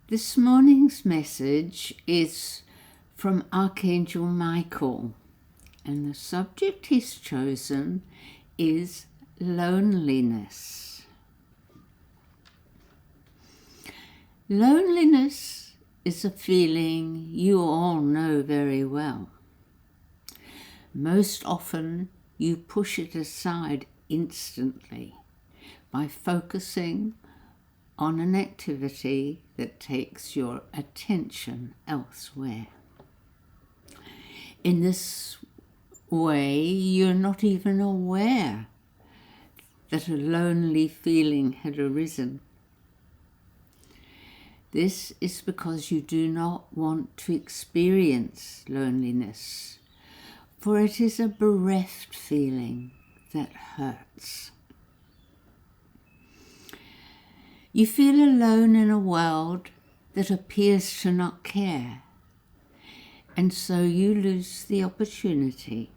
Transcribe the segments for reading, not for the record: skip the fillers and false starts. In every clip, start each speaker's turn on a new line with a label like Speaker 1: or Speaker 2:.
Speaker 1: This morning's message is from Archangel Michael, and the subject he's chosen is loneliness. Loneliness is a feeling you all know very well. Most often you push it aside instantly by focusing on an activity that takes your attention elsewhere. In this way, you're not even aware that a lonely feeling had arisen. This is because you do not want to experience loneliness, for it is a bereft feeling that hurts. You feel alone in a world that appears to not care, and so you lose the opportunity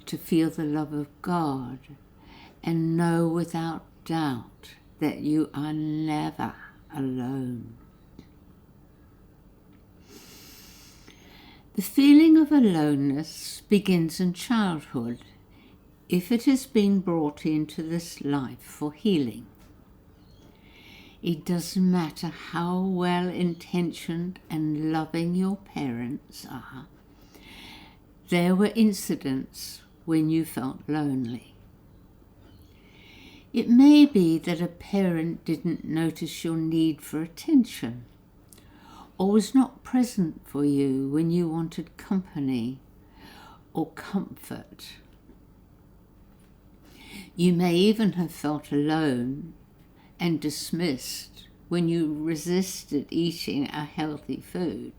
Speaker 1: to feel the love of God and know without doubt that you are never alone. The feeling of aloneness begins in childhood if it has been brought into this life for healing. It doesn't matter how well-intentioned and loving your parents are. There were incidents when you felt lonely. It may be that a parent didn't notice your need for attention, or was not present for you when you wanted company or comfort. You may even have felt alone and dismissed when you resisted eating a healthy food,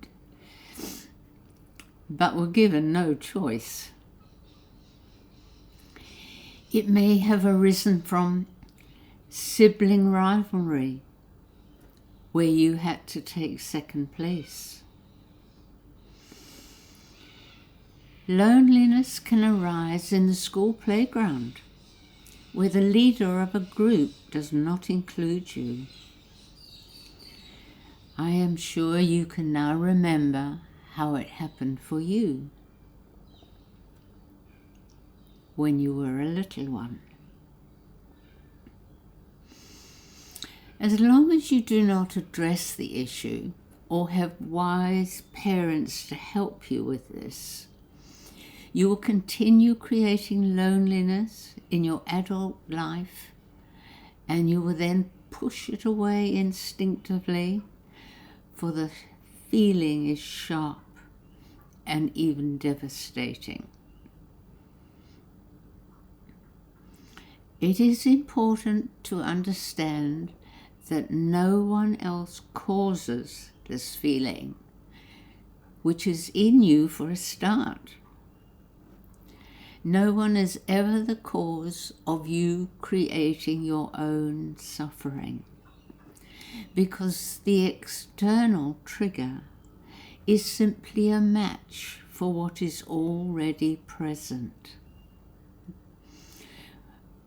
Speaker 1: but were given no choice. It may have arisen from sibling rivalry, where you had to take second place. Loneliness can arise in the school playground, where the leader of a group does not include you. I am sure you can now remember how it happened for you when you were a little one. As long as you do not address the issue or have wise parents to help you with this, you will continue creating loneliness in your adult life, and you will then push it away instinctively, for the feeling is sharp and even devastating. It is important to understand that no one else causes this feeling, which is in you for a start. No one is ever the cause of you creating your own suffering, because the external trigger is simply a match for what is already present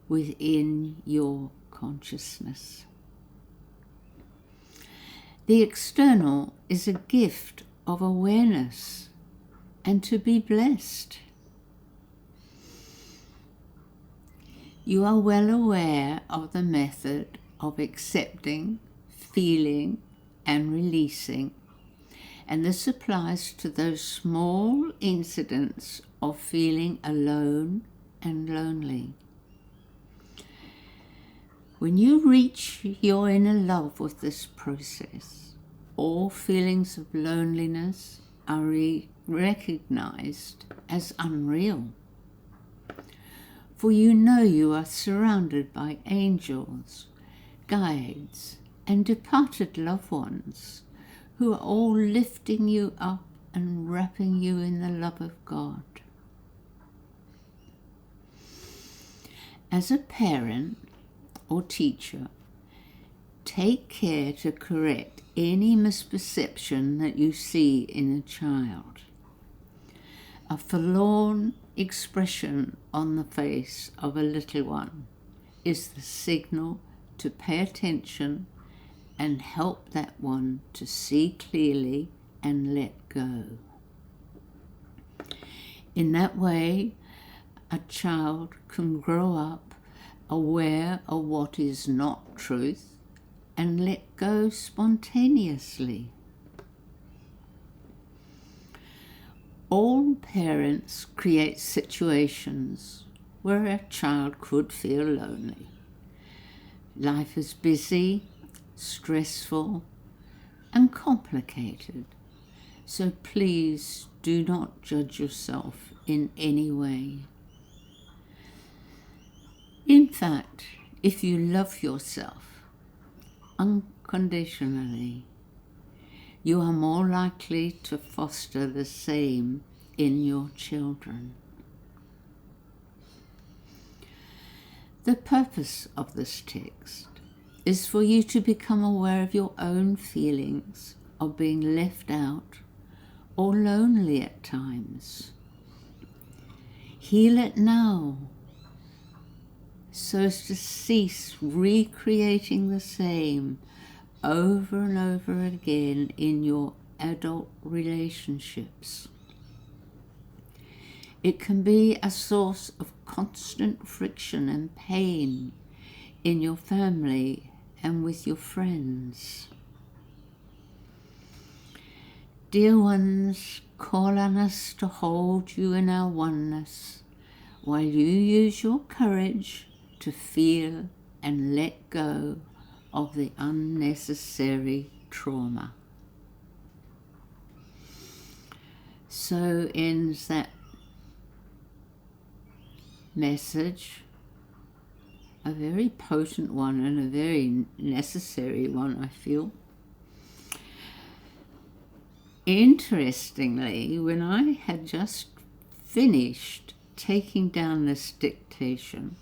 Speaker 1: within your consciousness. The external is a gift of awareness and to be blessed. You are well aware of the method of accepting, feeling, and releasing, and this applies to those small incidents of feeling alone and lonely. When you reach your inner love with this process, all feelings of loneliness are recognized as unreal. For you know you are surrounded by angels, guides, and departed loved ones who are all lifting you up and wrapping you in the love of God. As a parent or teacher, take care to correct any misperception that you see in a child. A forlorn expression on the face of a little one is the signal to pay attention and help that one to see clearly and let go. In that way, a child can grow up aware of what is not truth and let go spontaneously. All parents create situations where a child could feel lonely. Life is busy, stressful, and complicated, so please do not judge yourself in any way. In fact, if you love yourself unconditionally, you are more likely to foster the same in your children. The purpose of this text is for you to become aware of your own feelings of being left out or lonely at times. Heal it now, so as to cease recreating the same over and over again in your adult relationships. It can be a source of constant friction and pain in your family and with your friends. Dear ones, call on us to hold you in our oneness while you use your courage to feel and let go of the unnecessary trauma. So ends that message, a very potent one and a very necessary one, I feel. Interestingly, when I had just finished taking down this dictation,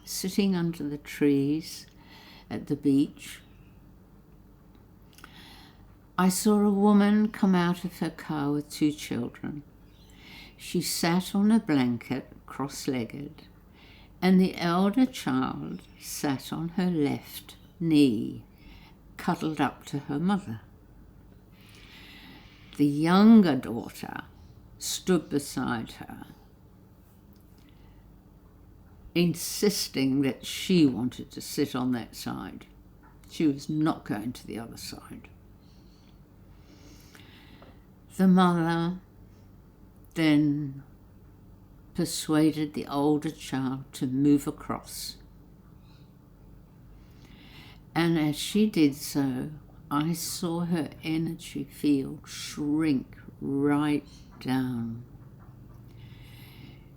Speaker 1: sitting under the trees at the beach, I saw a woman come out of her car with 2 children. She sat on a blanket, cross-legged, and the elder child sat on her left knee, cuddled up to her mother. The younger daughter stood beside her, insisting that she wanted to sit on that side. She was not going to the other side. The mother then persuaded the older child to move across. And as she did so, I saw her energy field shrink right down.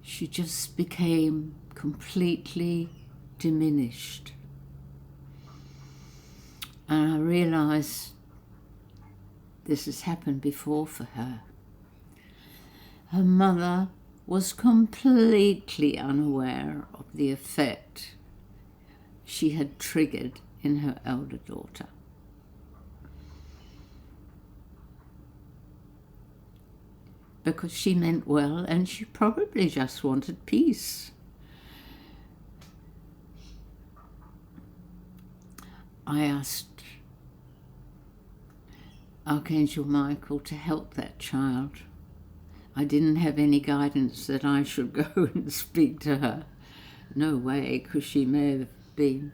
Speaker 1: She just became completely diminished. And I realized this has happened before for her. Her mother was completely unaware of the effect she had triggered in her elder daughter. Because she meant well and she probably just wanted peace. I asked Archangel Michael to help that child. I didn't have any guidance that I should go and speak to her. No way, because she may have been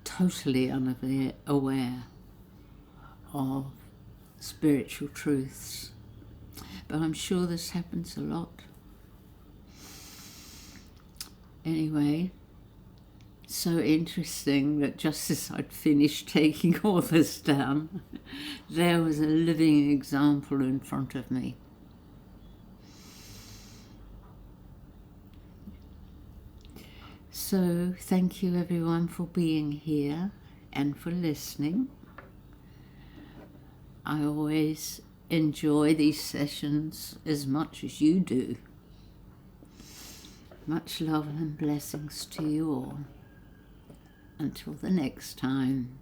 Speaker 1: totally unaware of spiritual truths. But I'm sure this happens a lot. Anyway, so interesting that just as I'd finished taking all this down, there was a living example in front of me. So thank you everyone for being here and for listening. I always enjoy these sessions as much as you do. Much love and blessings to you all. Until the next time.